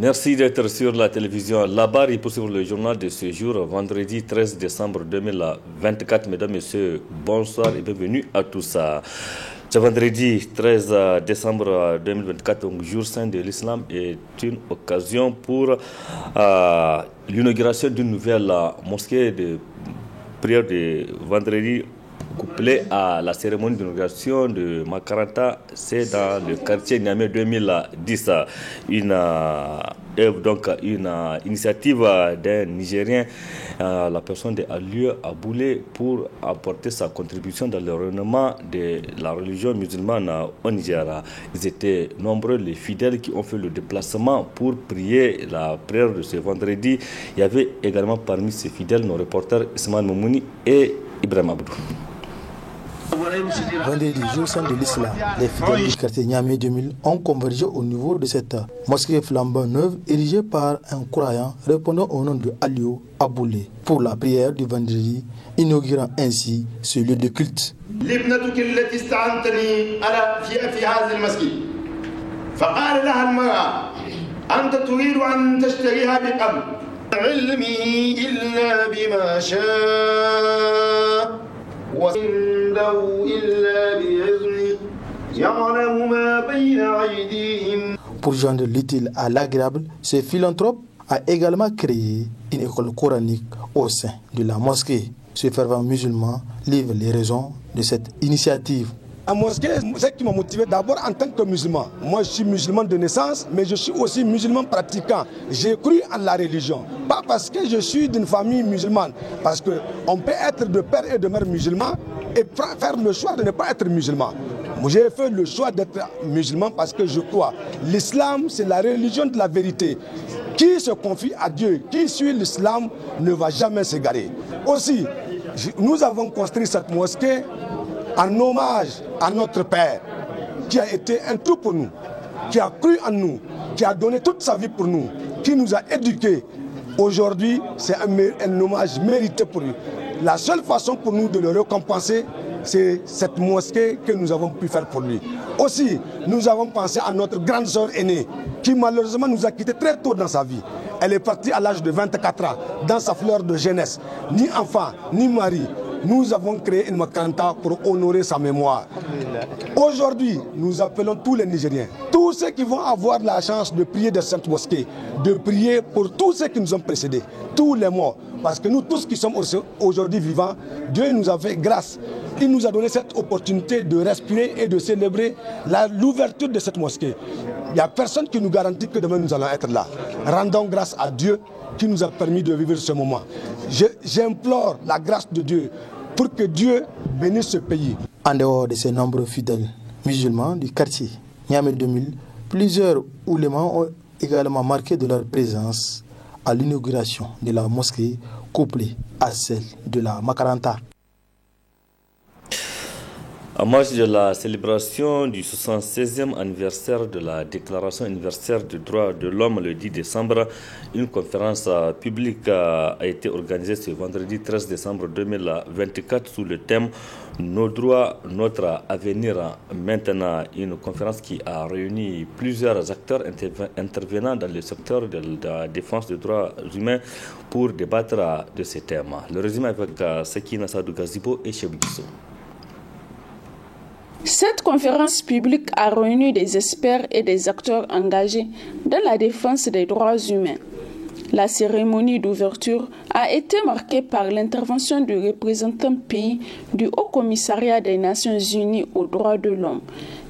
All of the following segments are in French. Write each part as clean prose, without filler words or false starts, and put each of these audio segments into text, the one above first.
Merci d'être sur la télévision. La barre est pour le journal de ce jour, vendredi 13 décembre 2024. Mesdames, Messieurs, bonsoir et bienvenue à tous. Ce vendredi 13 décembre 2024, donc jour saint de l'islam, est une occasion pour l'inauguration d'une nouvelle mosquée de prière de vendredi, couplée à la cérémonie d'inauguration de Makaranta. C'est dans le quartier Niamey 2010. Une initiative d'un Nigérien, la personne de Aliou Aboulé, pour apporter sa contribution dans le rayonnement de la religion musulmane au Niger. Ils étaient nombreux les fidèles qui ont fait le déplacement pour prier la prière de ce vendredi. Il y avait également parmi ces fidèles nos reporters Ismaël Moumouni et Ibrahim Abdou. Vendredi, jour saint de l'islam, les fidèles du quartier Niamey 2000 ont convergé au niveau de cette mosquée flambant neuve érigée par un croyant répondant au nom de Aliou Aboulé pour la prière du vendredi, inaugurant ainsi ce lieu de culte. Pour joindre l'utile à l'agréable, ce philanthrope a également créé une école coranique au sein de la mosquée. Ce fervent musulman livre les raisons de cette initiative. La mosquée, c'est ce qui m'a motivé d'abord en tant que musulman. Moi, je suis musulman de naissance, mais je suis aussi musulman pratiquant. J'ai cru en la religion. Pas parce que je suis d'une famille musulmane, parce qu'on peut être de père et de mère musulmans et faire le choix de ne pas être musulman. J'ai fait le choix d'être musulman parce que je crois. L'islam, c'est la religion de la vérité. Qui se confie à Dieu, qui suit l'islam, ne va jamais s'égarer. Aussi, nous avons construit cette mosquée en hommage à notre Père, qui a été un tout pour nous, qui a cru en nous, qui a donné toute sa vie pour nous, qui nous a éduqués. Aujourd'hui, c'est un hommage mérité pour lui. La seule façon pour nous de le récompenser, c'est cette mosquée que nous avons pu faire pour lui. Aussi, nous avons pensé à notre grande sœur aînée, qui malheureusement nous a quittés très tôt dans sa vie. Elle est partie à l'âge de 24 ans, dans sa fleur de jeunesse. Ni enfant, ni mari. Nous avons créé une Makaranta pour honorer sa mémoire. Aujourd'hui, nous appelons tous les Nigériens, tous ceux qui vont avoir la chance de prier de cette mosquée, de prier pour tous ceux qui nous ont précédés, tous les morts. Parce que nous tous qui sommes aujourd'hui vivants, Dieu nous a fait grâce. Il nous a donné cette opportunité de respirer et de célébrer l'ouverture de cette mosquée. Il n'y a personne qui nous garantit que demain nous allons être là. Rendons grâce à Dieu qui nous a permis de vivre ce moment. J'implore la grâce de Dieu pour que Dieu bénisse ce pays. En dehors de ces nombreux fidèles musulmans du quartier Niamey 2000, plusieurs oulémas ont également marqué de leur présence à l'inauguration de la mosquée couplée à celle de la Makaranta. En marge de la célébration du 76e anniversaire de la Déclaration universelle des droits de l'homme le 10 décembre, une conférence publique a été organisée ce vendredi 13 décembre 2024 sous le thème « Nos droits, notre avenir ». Maintenant, une conférence qui a réuni plusieurs acteurs intervenant dans le secteur de la défense des droits humains pour débattre de ces thèmes. Le résumé avec Sekina Sadou Gazibo et Chebgiso. Cette conférence publique a réuni des experts et des acteurs engagés dans la défense des droits humains. La cérémonie d'ouverture a été marquée par l'intervention du représentant pays du Haut Commissariat des Nations Unies aux droits de l'homme,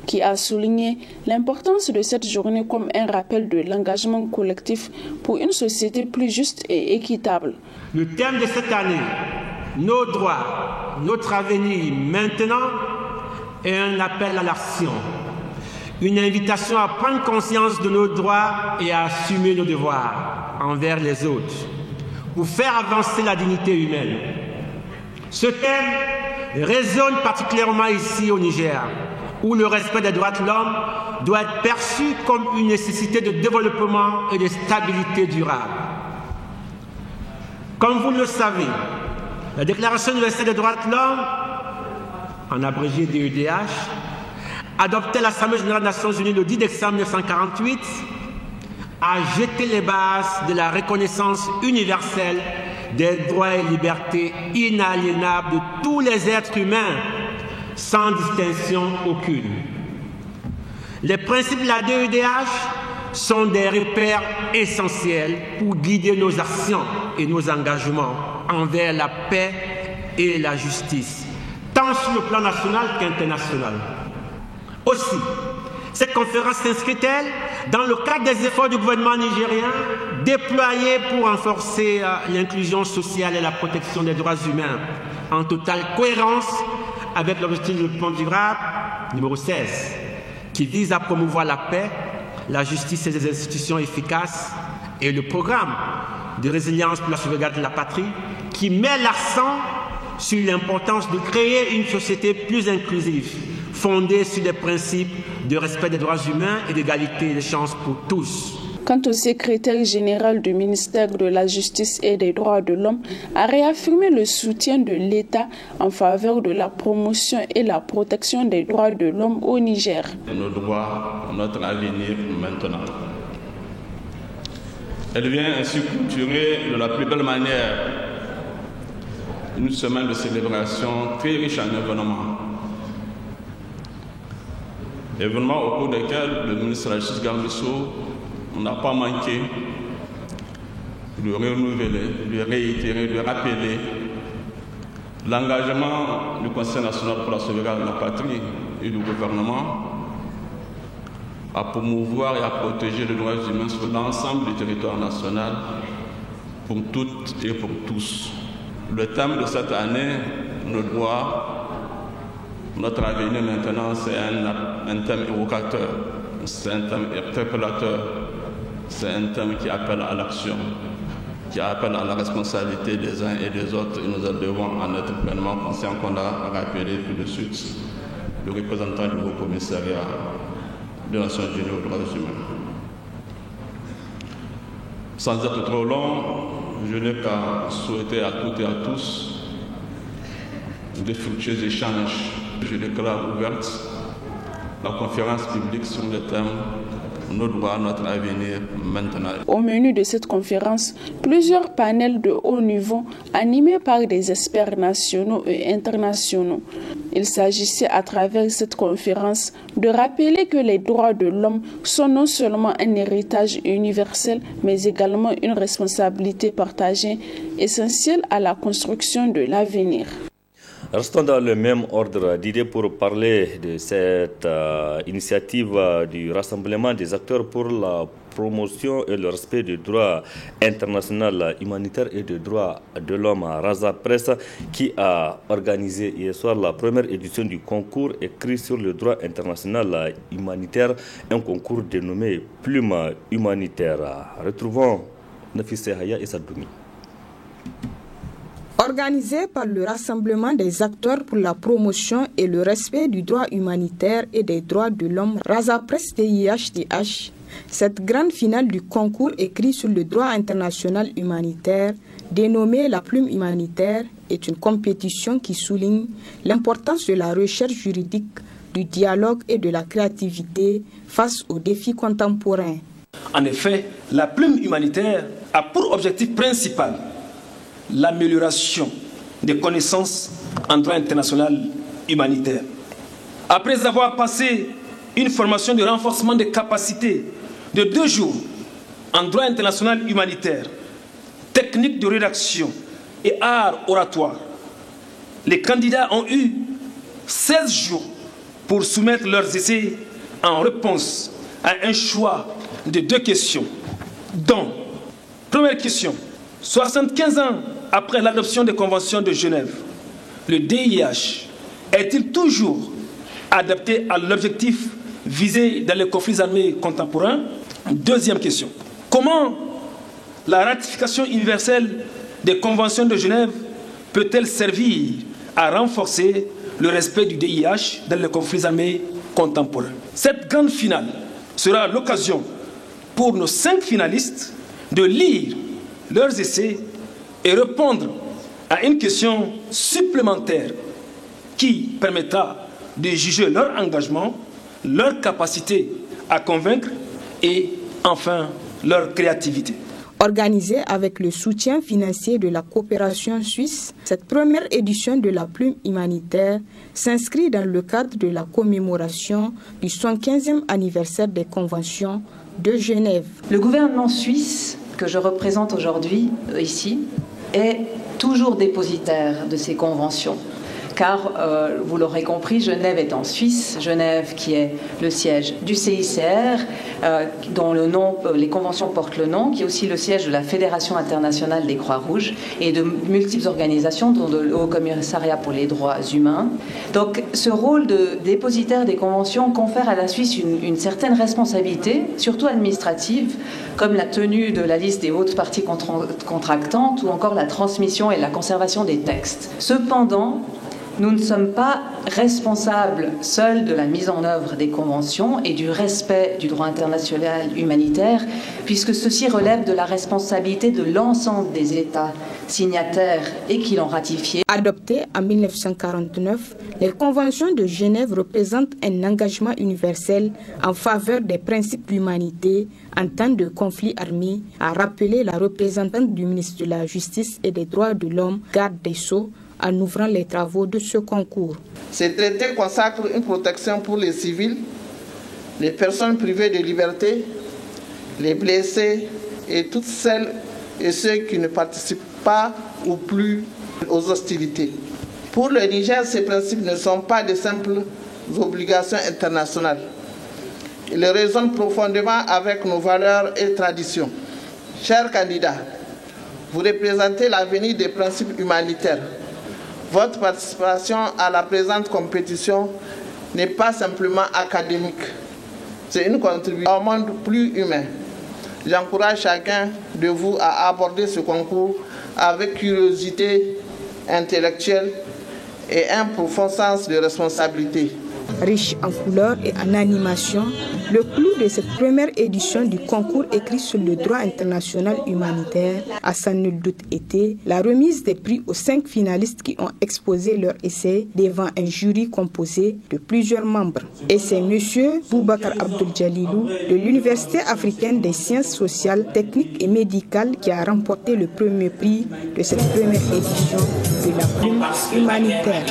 qui a souligné l'importance de cette journée comme un rappel de l'engagement collectif pour une société plus juste et équitable. Le thème de cette année, nos droits, notre avenir maintenant, est un appel à l'action, une invitation à prendre conscience de nos droits et à assumer nos devoirs envers les autres pour faire avancer la dignité humaine. Ce thème résonne particulièrement ici au Niger, où le respect des droits de l'homme doit être perçu comme une nécessité de développement et de stabilité durable. Comme vous le savez, la Déclaration universelle des droits de l'homme, en abrégé DEDH, adoptée à l'Assemblée générale des Nations unies le 10 décembre 1948, a jeté les bases de la reconnaissance universelle des droits et libertés inaliénables de tous les êtres humains, sans distinction aucune. Les principes de la DEDH sont des repères essentiels pour guider nos actions et nos engagements envers la paix et la justice, tant sur le plan national qu'international. Aussi, cette conférence s'inscrit-elle dans le cadre des efforts du gouvernement nigérien déployés pour renforcer l'inclusion sociale et la protection des droits humains, en totale cohérence avec l'objectif du développement durable numéro 16, qui vise à promouvoir la paix, la justice et des institutions efficaces, et le programme de résilience pour la sauvegarde de la patrie, qui met l'accent sur l'importance de créer une société plus inclusive, fondée sur des principes de respect des droits humains et d'égalité des chances pour tous. Quant au secrétaire général du ministère de la Justice et des Droits de l'Homme, a réaffirmé le soutien de l'État en faveur de la promotion et la protection des droits de l'homme au Niger. Nos droits, notre avenir maintenant. Elle vient ainsi clôturer de la plus belle manière une semaine de célébration très riche en événements. Événements au cours desquels le ministre de la Justice Garde-des-Sceaux n'a pas manqué de renouveler, de réitérer, de rappeler l'engagement du Conseil national pour la sauvegarde de la patrie et du gouvernement à promouvoir et à protéger les droits humains sur l'ensemble du territoire national pour toutes et pour tous. Le thème de cette année, nos droits, notre avenir maintenant, c'est un thème évocateur, c'est un thème interpellateur, c'est un thème qui appelle à l'action, qui appelle à la responsabilité des uns et des autres, et nous devons en être pleinement conscients, qu'on a rappelé tout de suite le représentant du Haut Commissariat des Nations Unies aux droits humains. Sans être trop long, je n'ai qu'à souhaiter à toutes et à tous de fructueux échanges. Je déclare ouverte la conférence publique sur le thème nos droits, notre avenir maintenant. Au menu de cette conférence, plusieurs panels de haut niveau animés par des experts nationaux et internationaux. Il s'agissait à travers cette conférence de rappeler que les droits de l'homme sont non seulement un héritage universel, mais également une responsabilité partagée essentielle à la construction de l'avenir. Restons dans le même ordre d'idées pour parler de cette initiative du rassemblement des acteurs pour la promotion et le respect du droit international humanitaire et des droits de l'homme, Raza Press, qui a organisé hier soir la première édition du concours écrit sur le droit international humanitaire, un concours dénommé Plume humanitaire. Retrouvons Nafissé Haya et Sadoumi. Organisé par le Rassemblement des acteurs pour la promotion et le respect du droit humanitaire et des droits de l'homme, Raza Press TIHDH, cette grande finale du concours écrit sur le droit international humanitaire, dénommée la Plume humanitaire, est une compétition qui souligne l'importance de la recherche juridique, du dialogue et de la créativité face aux défis contemporains. En effet, la Plume humanitaire a pour objectif principal l'amélioration des connaissances en droit international humanitaire. Après avoir passé une formation de renforcement des capacités de 2 jours en droit international humanitaire, technique de rédaction et art oratoire, les candidats ont eu 16 jours pour soumettre leurs essais en réponse à un choix de 2 questions, dont, première question, 75 ans après l'adoption des conventions de Genève, le DIH est-il toujours adapté à l'objectif visé dans les conflits armés contemporains? Deuxième question. Comment la ratification universelle des conventions de Genève peut-elle servir à renforcer le respect du DIH dans les conflits armés contemporains? Cette grande finale sera l'occasion pour nos 5 finalistes de lire leurs essais et répondre à une question supplémentaire qui permettra de juger leur engagement, leur capacité à convaincre et enfin leur créativité. Organisée avec le soutien financier de la coopération suisse, cette première édition de la plume humanitaire s'inscrit dans le cadre de la commémoration du 75e anniversaire des conventions de Genève. Le gouvernement suisse, que je représente aujourd'hui ici, est toujours dépositaire de ces conventions. Car, vous l'aurez compris, Genève est en Suisse, Genève qui est le siège du CICR, dont le nom, les conventions portent le nom, qui est aussi le siège de la Fédération internationale des Croix-Rouges et de multiples organisations, dont le Haut Commissariat pour les droits humains. Donc, ce rôle de dépositaire des conventions confère à la Suisse une certaine responsabilité, surtout administrative, comme la tenue de la liste des hautes parties contractantes ou encore la transmission et la conservation des textes. Cependant, nous ne sommes pas responsables seuls de la mise en œuvre des conventions et du respect du droit international humanitaire, puisque ceci relève de la responsabilité de l'ensemble des États signataires et qui l'ont ratifié. Adoptées en 1949, les conventions de Genève représentent un engagement universel en faveur des principes d'humanité en temps de conflit armé, a rappelé la représentante du ministre de la Justice et des Droits de l'Homme, garde des Sceaux, en ouvrant les travaux de ce concours. Ces traités consacrent une protection pour les civils, les personnes privées de liberté, les blessés et toutes celles et ceux qui ne participent pas ou plus aux hostilités. Pour le Niger, ces principes ne sont pas de simples obligations internationales. Ils résonnent profondément avec nos valeurs et traditions. Chers candidats, vous représentez l'avenir des principes humanitaires. Votre participation à la présente compétition n'est pas simplement académique, c'est une contribution au monde plus humain. J'encourage chacun de vous à aborder ce concours avec curiosité intellectuelle et un profond sens de responsabilité. Riche en couleurs et en animation, le clou de cette première édition du concours écrit sur le droit international humanitaire a sans nul doute été la remise des prix aux 5 finalistes qui ont exposé leur essai devant un jury composé de plusieurs membres. Et c'est M. Boubacar Abdul-Jalilou de l'Université africaine des sciences sociales, techniques et médicales qui a remporté le premier prix de cette première édition de la plume humanitaire.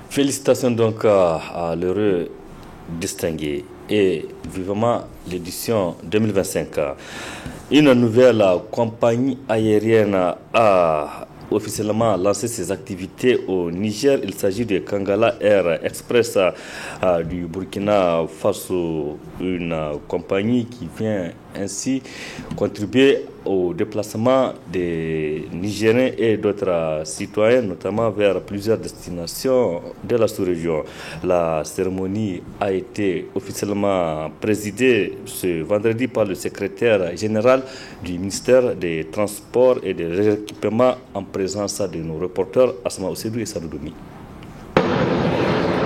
Félicitations donc à l'heureux distingué et vivement l'édition 2025. Une nouvelle compagnie aérienne a officiellement lancé ses activités au Niger. Il s'agit de Kangala Air Express du Burkina Faso, une compagnie qui vient ainsi contribuer au déplacement des Nigériens et d'autres citoyens, notamment vers plusieurs destinations de la sous-région. La cérémonie a été officiellement présidée ce vendredi par le secrétaire général du ministère des Transports et des Équipements en présence de nos reporters Asma Oussedou et Saroudoumi.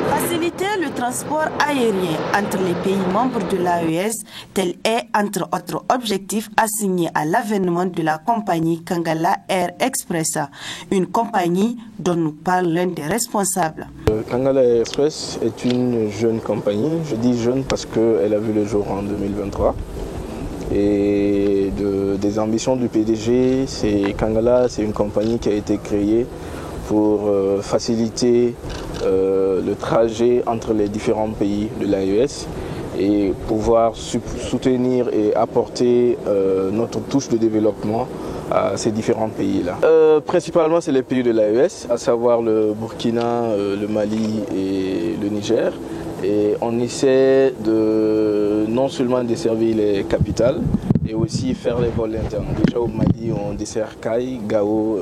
Faciliter le transport aérien entre les pays membres de l'AES, tel est entre autres objectifs assignés à l'avènement de la compagnie Kangala Air Express, une compagnie dont nous parle l'un des responsables. Kangala Air Express est une jeune compagnie, je dis jeune parce qu'elle a vu le jour en 2023. Et des ambitions du PDG, Kangala, c'est une compagnie qui a été créée pour faciliter le trajet entre les différents pays de l'AES et pouvoir soutenir et apporter notre touche de développement à ces différents pays-là. Principalement, c'est les pays de l'AES, à savoir le Burkina, le Mali et le Niger. Et on essaie de non seulement desservir les capitales, et aussi faire les vols internes. Déjà au Mali, on dessert Kay, Gao,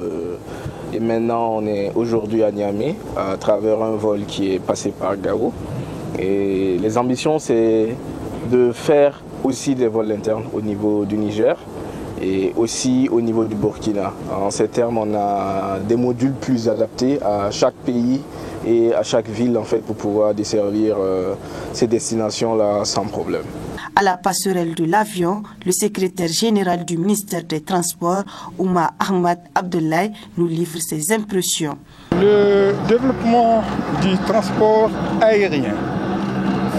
et maintenant on est aujourd'hui à Niamey, à travers un vol qui est passé par Gao. Et les ambitions, c'est de faire aussi des vols internes au niveau du Niger et aussi au niveau du Burkina. En ces termes, on a des modules plus adaptés à chaque pays et à chaque ville en fait, pour pouvoir desservir ces destinations-là sans problème. À la passerelle de l'avion, le secrétaire général du ministère des Transports, Oumar Ahmad Abdoulaye, nous livre ses impressions. Le développement du transport aérien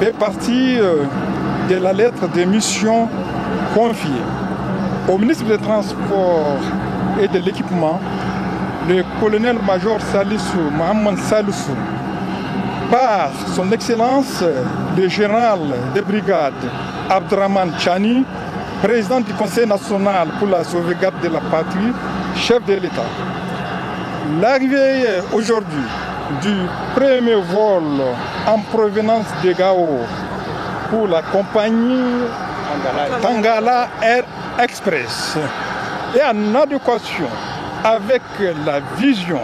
fait partie de la lettre des missions confié au ministre des Transports et de l'Équipement, le colonel-major Salissou Mohamed Salissou, par son Excellence le général de brigade Abdraman Chani, président du Conseil national pour la sauvegarde de la patrie, chef de l'État. L'arrivée aujourd'hui du premier vol en provenance de Gao pour la compagnie Tangala Air Express est en adéquation avec la vision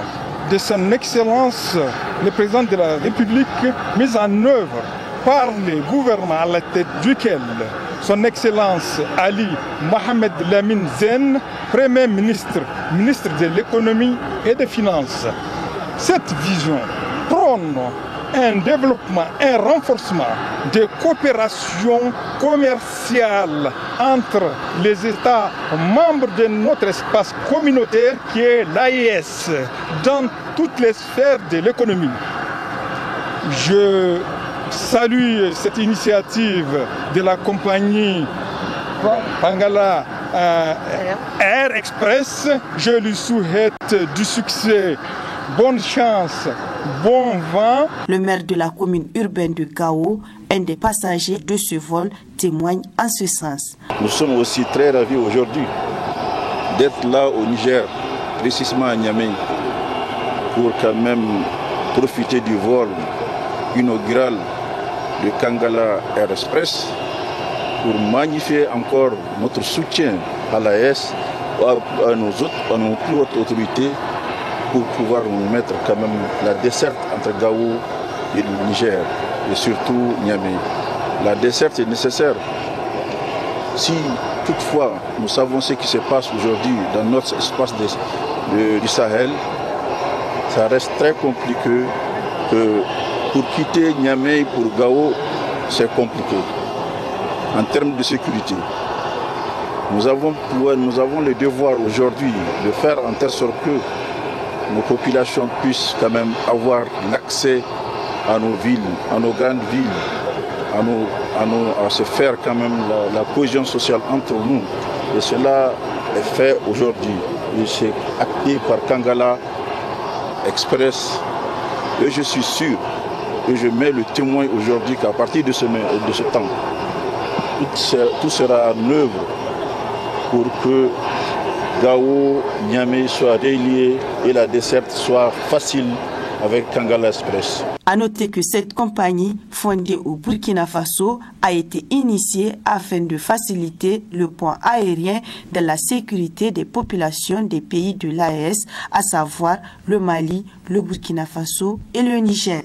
de son Excellence le président de la République mise en œuvre par le gouvernement à la tête duquel son Excellence Ali Mohamed Lamine Zen, Premier ministre, ministre de l'économie et des finances. Cette vision prône un développement, un renforcement des coopérations commerciales entre les États membres de notre espace communautaire qui est l'AES dans toutes les sphères de l'économie. Je salue cette initiative de la compagnie Tangala Air Express. Je lui souhaite du succès, bonne chance, bon vent. Le maire de la commune urbaine de Gao, un des passagers de ce vol, témoigne en ce sens. Nous sommes aussi très ravis aujourd'hui d'être là au Niger, précisément à Niamey, pour quand même profiter du vol inaugural de Tangala Air Express, pour magnifier encore notre soutien à l'AES, à nos plus hautes autorités, pour pouvoir nous mettre quand même la desserte entre Gao et le Niger, et surtout Niamey. La desserte est nécessaire. Si toutefois nous savons ce qui se passe aujourd'hui dans notre espace du Sahel, ça reste très compliqué. Pour quitter Niamey pour Gao, c'est compliqué en termes de sécurité. Nous avons le devoir aujourd'hui de faire en telle sorte que nos populations puissent quand même avoir l'accès à nos villes, à nos grandes villes, à se faire quand même la cohésion sociale entre nous. Et cela est fait aujourd'hui. Et c'est acté par Tangala Express. Et je suis sûr, et je mets le témoin aujourd'hui qu'à partir de ce temps, tout sera en œuvre pour que Gao, Niamey soit relié et la desserte soit facile avec Tangala Express. A noter que cette compagnie, fondée au Burkina Faso, a été initiée afin de faciliter le point aérien de la sécurité des populations des pays de l'AES, à savoir le Mali, le Burkina Faso et le Niger.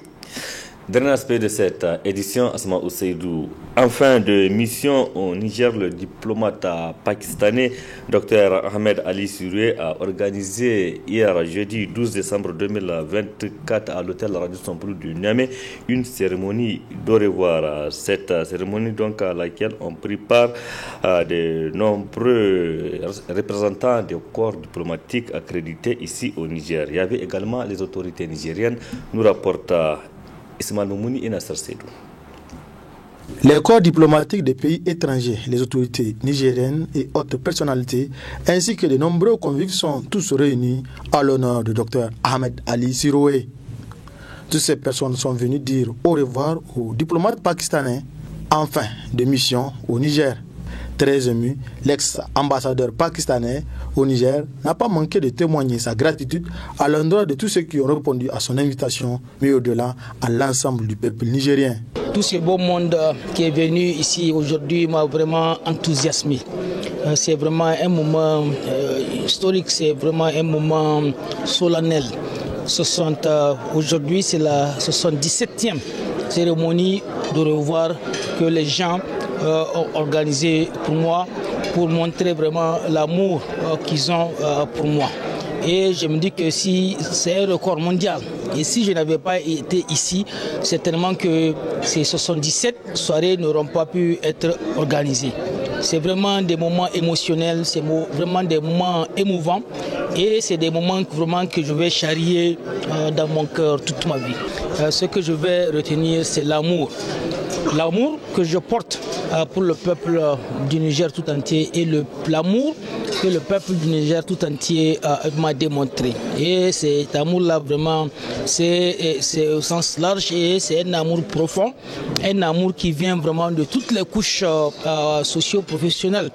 Dernier aspect de cette édition, Asma Ousseidou. En fin de mission au Niger, le diplomate pakistanais Dr Ahmed Ali Siroué a organisé hier jeudi 12 décembre 2024 à l'hôtel Radio Sampoulou de Niamey une cérémonie d'au revoir. Cette cérémonie donc à laquelle ont pris part de nombreux représentants des corps diplomatiques accrédités ici au Niger. Il y avait également les autorités nigériennes, nous rapporte Ismaël Moumouni et Nasser Seydou. Les corps diplomatiques des pays étrangers, les autorités nigériennes et autres personnalités, ainsi que de nombreux convives sont tous réunis à l'honneur du Dr Ahmed Ali Siroué. Toutes ces personnes sont venues dire au revoir aux diplomates pakistanais en fin de mission au Niger. Très ému, l'ex-ambassadeur pakistanais au Niger n'a pas manqué de témoigner sa gratitude à l'endroit de tous ceux qui ont répondu à son invitation, mais au-delà à l'ensemble du peuple nigérien. Tout ce beau monde qui est venu ici aujourd'hui m'a vraiment enthousiasmé. C'est vraiment un moment historique, c'est vraiment un moment solennel. Aujourd'hui, c'est la 77e cérémonie de revoir que les gens ont organisé pour moi, pour montrer vraiment l'amour qu'ils ont pour moi. Et je me dis que si c'est un record mondial, et si je n'avais pas été ici, certainement que ces 77 soirées n'auront pas pu être organisées. C'est vraiment des moments émotionnels, c'est vraiment des moments émouvants et c'est des moments vraiment que je vais charrier dans mon cœur toute ma vie. Ce que je vais retenir, c'est l'amour. L'amour que je porte pour le peuple du Niger tout entier et l'amour que le peuple du Niger tout entier m'a démontré. Et cet amour-là, vraiment, c'est au sens large et c'est un amour profond, un amour qui vient vraiment de toutes les couches socio-professionnelles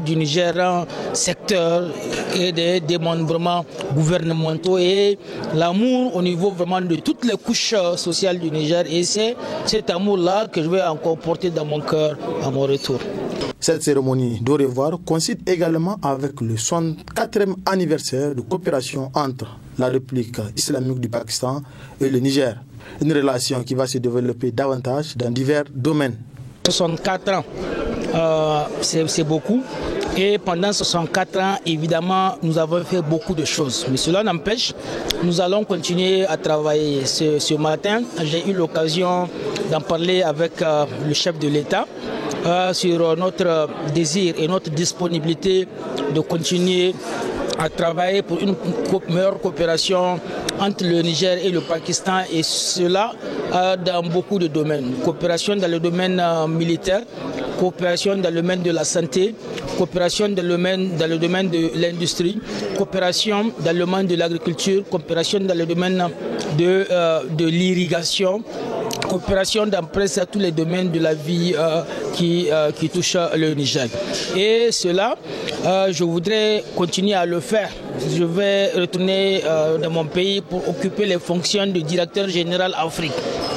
du Niger, secteur et des membres gouvernementaux, et l'amour au niveau vraiment de toutes les couches sociales du Niger. Et c'est cet amour-là que je vais encore porter dans mon cœur à mon retour. Cette cérémonie d'au revoir coïncide également avec le 64e anniversaire de coopération entre la République islamique du Pakistan et le Niger. Une relation qui va se développer davantage dans divers domaines. 64 ans, c'est beaucoup. Et pendant 64 ans, évidemment, nous avons fait beaucoup de choses. Mais cela n'empêche, nous allons continuer à travailler. Ce matin, j'ai eu l'occasion d'en parler avec le chef de l'État sur notre désir et notre disponibilité de continuer à travailler pour une meilleure coopération entre le Niger et le Pakistan, et cela dans beaucoup de domaines. Coopération dans le domaine militaire, coopération dans le domaine de la santé, coopération dans le domaine de l'industrie, coopération dans le domaine de l'agriculture, coopération dans le domaine de l'irrigation, coopération dans presque tous les domaines de la vie qui touchent le Niger. Et cela, je voudrais continuer à le faire. Je vais retourner dans mon pays pour occuper les fonctions de directeur général Afrique.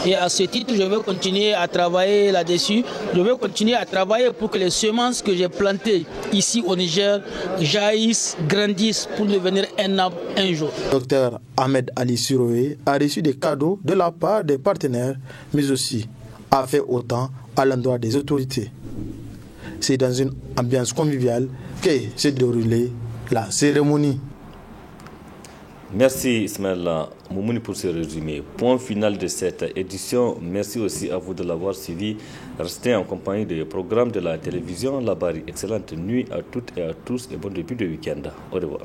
Et à ce titre, je vais continuer à travailler là-dessus. Je vais continuer à travailler pour que les semences que j'ai plantées ici au Niger jaillissent, grandissent pour devenir un arbre un jour. Dr Ahmed Ali Siroé a reçu des cadeaux de la part des partenaires, mais aussi a fait autant à l'endroit des autorités. C'est dans une ambiance conviviale que s'est déroulée la cérémonie. Merci Ismaël Moumouni pour ce résumé. Point final de cette édition. Merci aussi à vous de l'avoir suivi. Restez en compagnie des programmes de la télévision Labari. Excellente nuit à toutes et à tous et bon début de week-end. Au revoir.